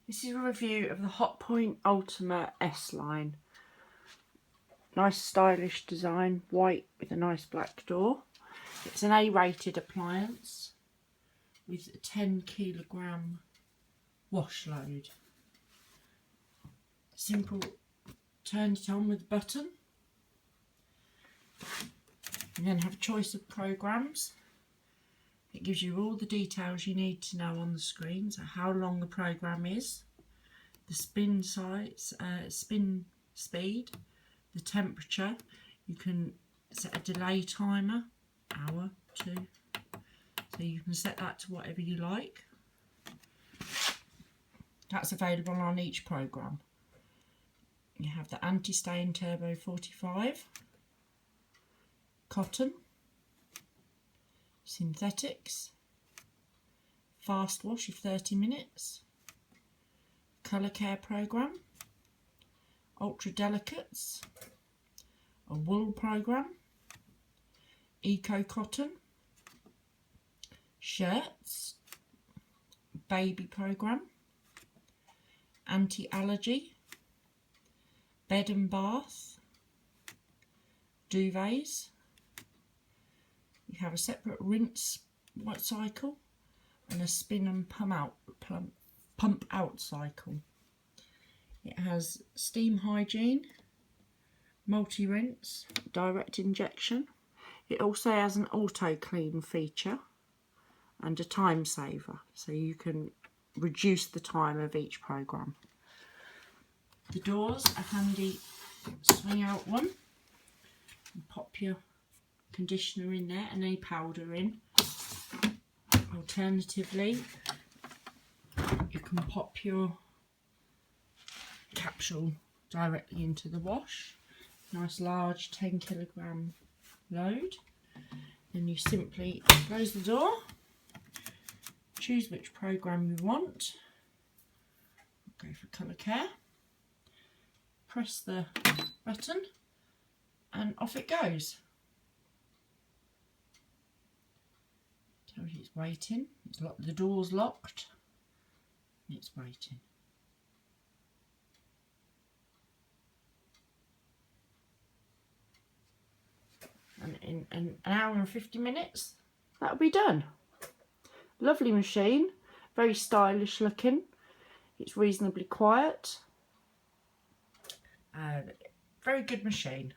This is a review of the Hotpoint Ultima S line. Nice stylish design, white with a nice black door. It's an A-rated appliance with a 10 kilogram wash load. Simple, turn it on with a button. And then have a choice of programs. It gives you all the details you need to know on the screen, so how long the program is, the spin size, spin speed, the temperature. You can set a delay timer, hour, 2, so you can set that to whatever you like. That's available on each program. You have the anti-stain turbo 45, cotton, synthetics, fast wash of 30 minutes, colour care program, ultra delicates, a wool program, eco cotton, shirts, baby program, anti-allergy, bed and bath, duvets. You have a separate rinse cycle and a spin and pump out cycle. It has steam hygiene, multi-rinse, direct injection. It also has an auto clean feature and a time saver, so you can reduce the time of each program. The doors, a handy swing out one. You pop your conditioner in there and any powder in. Alternatively, you can pop your capsule directly into the wash. Nice large 10 kilogram load. Then you simply close the door, choose which program you want, go for colour care, press the button and off it goes. Tells you it's waiting. It's the door's locked. It's waiting. And in an hour and 50 minutes, that'll be done. Lovely machine, very stylish looking. It's reasonably quiet. Very good machine.